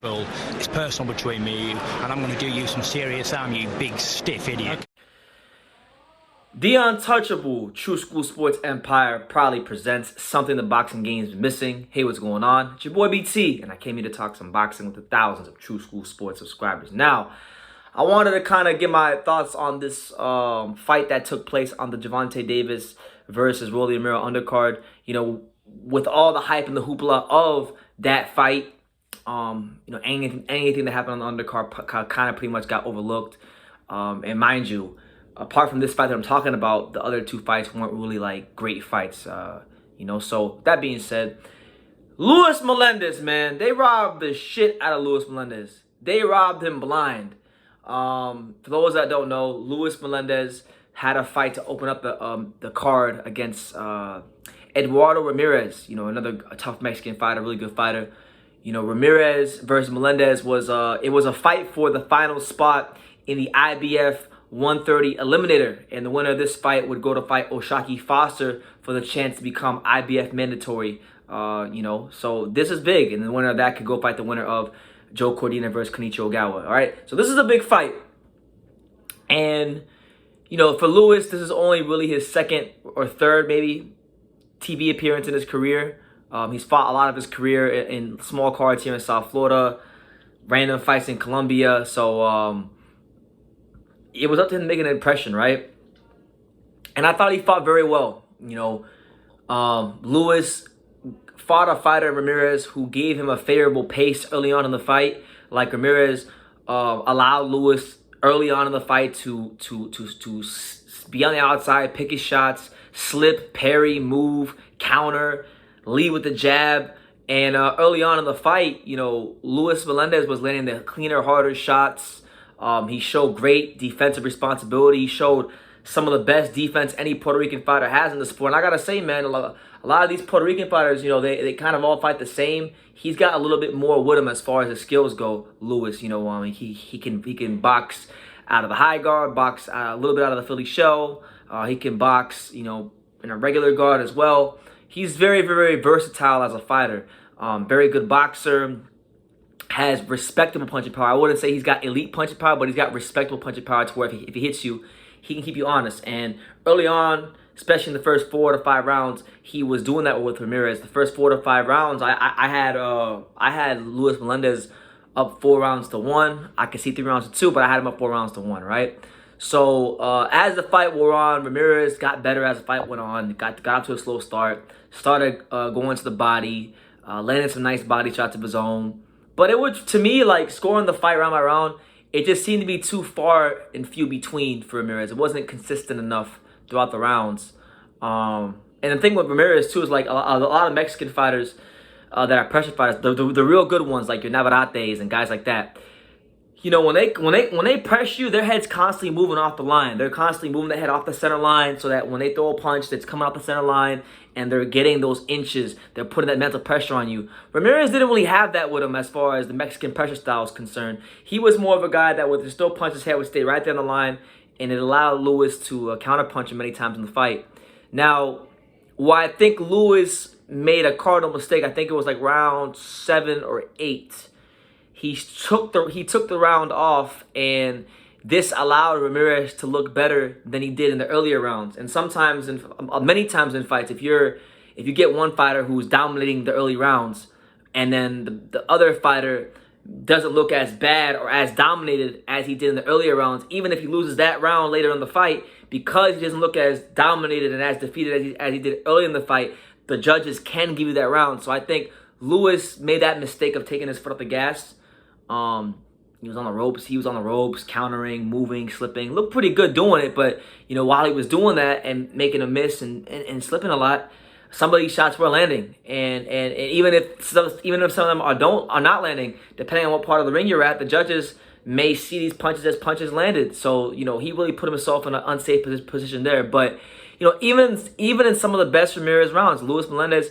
Well, it's personal between me and you, and I'm going to do you some serious harm, you big stiff idiot. The Untouchable True School Sports Empire proudly presents something the boxing game is missing. Hey, what's going on? It's your boy BT, and I came here to talk some boxing with the thousands of True School Sports subscribers. Now, I wanted to kind of get my thoughts on this fight that took place on the Gervonta Davis versus Rolly Romero undercard. You know, with all the hype and the hoopla of that fight, anything that happened on the undercard kind of pretty much got overlooked. And mind you, apart from this fight that I'm talking about, the other two fights weren't really like great fights. So that being said, Luis Melendez, man, they robbed the shit out of Luis Melendez. They robbed him blind. For those that don't know, Luis Melendez had a fight to open up the card against Eduardo Ramirez. You know, another tough Mexican fighter, really good fighter. You know, Ramirez versus Melendez was a fight for the final spot in the IBF 130 eliminator, and the winner of this fight would go to fight Oshaki Foster for the chance to become IBF mandatory. So this is big, and the winner of that could go fight the winner of Joe Cordina versus Kenichi Ogawa. All right, so this is a big fight, and for Luis, this is only really his second or third maybe TV appearance in his career. He's fought a lot of his career in small cards here in South Florida, random fights in Colombia. So it was up to him to make an impression, right? And I thought he fought very well. Luis fought a fighter, Ramirez, who gave him a favorable pace early on in the fight. Like Ramirez allowed Luis early on in the fight to be on the outside, pick his shots, slip, parry, move, counter, lead with the jab. And early on in the fight, Luis Melendez was landing the cleaner, harder shots. He showed great defensive responsibility. He showed some of the best defense any Puerto Rican fighter has in the sport. And I got to say, man, a lot of these Puerto Rican fighters, they kind of all fight the same. He's got a little bit more with him as far as his skills go, Luis. He can box out of the high guard, box a little bit out of the Philly shell. He can box, in a regular guard as well. He's very, very versatile as a fighter. Very good boxer. Has respectable punching power. I wouldn't say he's got elite punching power, but he's got respectable punching power to where if he hits you, he can keep you honest. And early on, especially in the first 4 to 5 rounds, he was doing that with Ramirez. The first 4 to 5 rounds, I had Luis Melendez up 4 rounds to 1. I could see 3 rounds to 2, but I had him up 4 rounds to 1, right? So as the fight wore on, Ramirez got better as the fight went on. Got off to a slow start. Started going to the body, landed some nice body shots of his own. But it was, to me, like scoring the fight round by round, it just seemed to be too far and few between for Ramirez. It wasn't consistent enough throughout the rounds. And the thing with Ramirez, too, is like a lot of Mexican fighters that are pressure fighters, the real good ones, like your Navarrates and guys like that, when they press you, their head's constantly moving off the line. They're constantly moving their head off the center line so that when they throw a punch that's coming off the center line and they're getting those inches, they're putting that mental pressure on you. Ramirez didn't really have that with him as far as the Mexican pressure style is concerned. He was more of a guy that with his throw punch, his head would stay right there on the line, and it allowed Luis to counterpunch him many times in the fight. Now, why I think Luis made a cardinal mistake, I think it was like round 7 or 8. He took the round off, and this allowed Ramirez to look better than he did in the earlier rounds. And many times in fights, if you get one fighter who's dominating the early rounds, and then the other fighter doesn't look as bad or as dominated as he did in the earlier rounds, even if he loses that round later in the fight, because he doesn't look as dominated and as defeated as he did early in the fight, the judges can give you that round. So I think Luis made that mistake of taking his foot off the gas. He was on the ropes, countering, moving, slipping. Looked pretty good doing it, but while he was doing that and making a miss and slipping a lot, some of these shots were landing. And even if some of them are not landing, depending on what part of the ring you're at, the judges may see these punches as punches landed. So he really put himself in an unsafe position there. But even in some of the best Ramirez rounds, Luis Melendez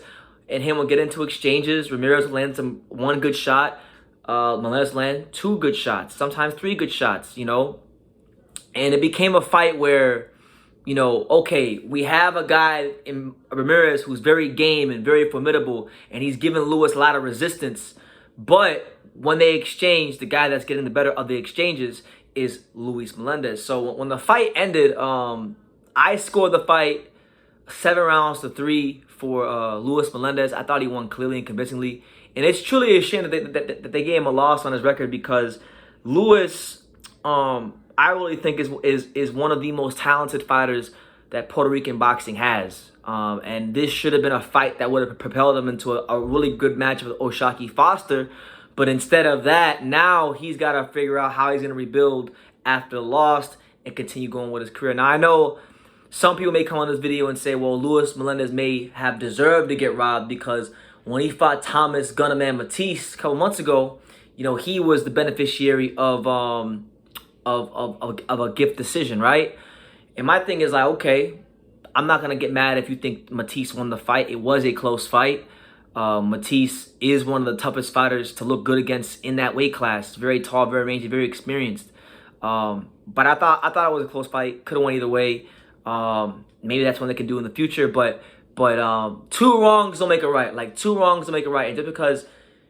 and him will get into exchanges. Ramirez will land one good shot. Melendez land 2 good shots, sometimes 3 good shots, and it became a fight where, okay, we have a guy in Ramirez who's very game and very formidable, and he's giving Luis a lot of resistance, but when they exchange, the guy that's getting the better of the exchanges is Luis Melendez. So when the fight ended, I scored the fight 7-3 for Luis Melendez. I thought he won clearly and convincingly. And it's truly a shame that they gave him a loss on his record, because Luis, I really think is one of the most talented fighters that Puerto Rican boxing has. And this should have been a fight that would have propelled him into a really good match with O'Shaquie Foster. But instead of that, now he's got to figure out how he's going to rebuild after the loss and continue going with his career. Now, I know some people may come on this video and say, well, Luis Melendez may have deserved to get robbed, because when he fought Thomas Gunnerman Matisse a couple months ago, you know, he was the beneficiary of a gift decision, right? And my thing is like, okay, I'm not going to get mad if you think Matisse won the fight. It was a close fight. Matisse is one of the toughest fighters to look good against in that weight class. Very tall, very rangy, very experienced. But I thought it was a close fight. Could have went either way. Maybe that's what they can do in the future. But two wrongs don't make it right. Like, two wrongs don't make it right. And just because,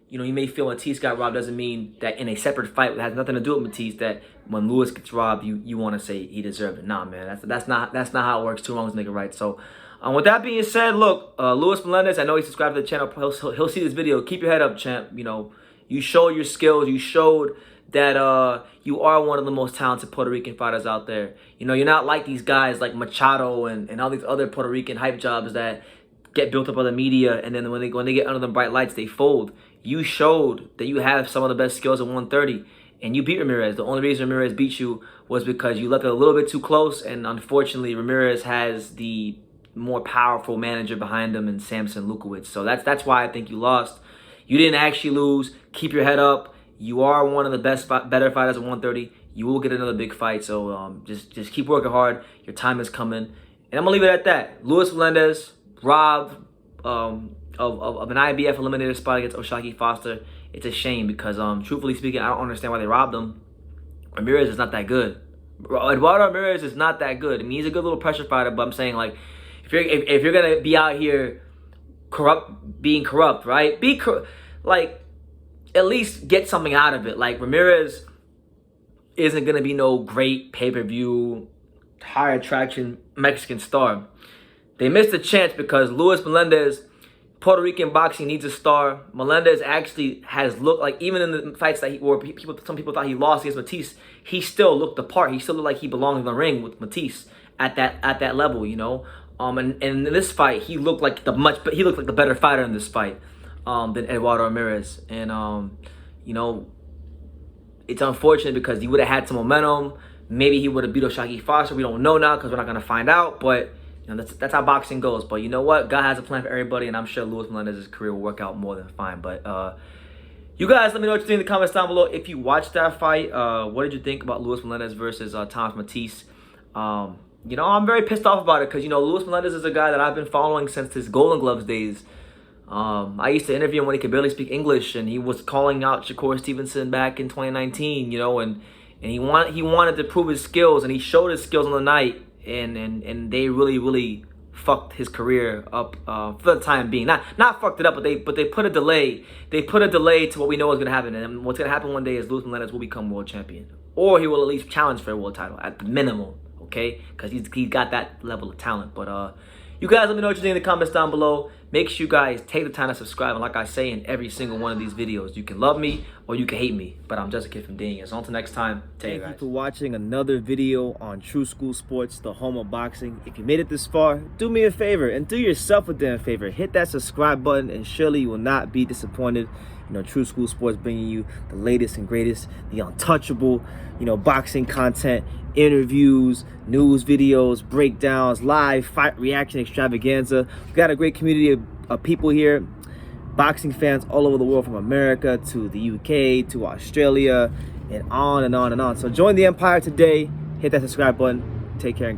you know, you may feel Matisse got robbed doesn't mean that in a separate fight that has nothing to do with Matisse, that when Luis gets robbed, you want to say he deserved it. Nah, man, that's not how it works. Two wrongs make it right. So, with that being said, look, Luis Melendez, I know he subscribed to the channel. He'll see this video. Keep your head up, champ. You know, you showed your skills. You showed that you are one of the most talented Puerto Rican fighters out there. You know, you're not like these guys like Machado and all these other Puerto Rican hype jobs that get built up by the media, and then when they get under the bright lights, they fold. You showed that you have some of the best skills at 130, and you beat Ramirez. The only reason Ramirez beat you was because you left it a little bit too close, and unfortunately, Ramirez has the more powerful manager behind him in Samson Lukowicz. So that's why I think you lost. You didn't actually lose. Keep your head up. You are one of the better fighters at 130. You will get another big fight. So just keep working hard. Your time is coming. And I'm gonna leave it at that. Luis Melendez robbed of an IBF eliminator spot against O'Shaquie Foster. It's a shame because truthfully speaking, I don't understand why they robbed him. Ramirez is not that good. Eduardo Ramirez is not that good. I mean, he's a good little pressure fighter, but I'm saying, like, if you're gonna be out here being corrupt, right? Like, at least get something out of it. Like, Ramirez isn't gonna be no great pay-per-view, high attraction Mexican star. They missed a chance because Luis Melendez, Puerto Rican boxing needs a star. Melendez actually has looked like, even in the fights that some people thought he lost against Matisse, he still looked the part. He still looked like he belonged in the ring with Matisse at that level, you know. And in this fight, he looked like the better fighter in this fight than Eduardo Ramirez. And you know, it's unfortunate because he would have had some momentum. Maybe he would have beat O'Shaquie Foster. We don't know now because we're not gonna find out. But you know, that's how boxing goes. But you know what? God has a plan for everybody, and I'm sure Luis Melendez's career will work out more than fine. But you guys, let me know what you think in the comments down below. If you watched that fight, what did you think about Luis Melendez versus Thomas Matisse? You know, I'm very pissed off about it because, you know, Luis Melendez is a guy that I've been following since his Golden Gloves days. I used to interview him when he could barely speak English, and he was calling out Shakur Stevenson back in 2019, you know, and he wanted to prove his skills, and he showed his skills on the night, and they really fucked his career up for the time being. Not fucked it up, but they put a delay. They put a delay to what we know is gonna happen, and what's gonna happen one day is Luis Melendez will become world champion, or he will at least challenge for a world title at the minimum. Okay, because he's got that level of talent. But you guys, let me know what you think in the comments down below. Make sure you guys take the time to subscribe. And like I say in every single one of these videos, you can love me or you can hate me. But I'm just a kid from Daniel. So until next time, take care. Thank you for watching another video on True School Sports, the home of boxing. If you made it this far, do me a favor and do yourself a damn favor. Hit that subscribe button, and surely you will not be disappointed. You know, True School Sports bringing you the latest and greatest, the untouchable, you know, boxing content, interviews, news videos, breakdowns, live fight reaction extravaganza. We've got a great community of people here, boxing fans all over the world, from America to the UK to Australia, and on and on and on. So join the empire today. Hit that subscribe button. Take care and God.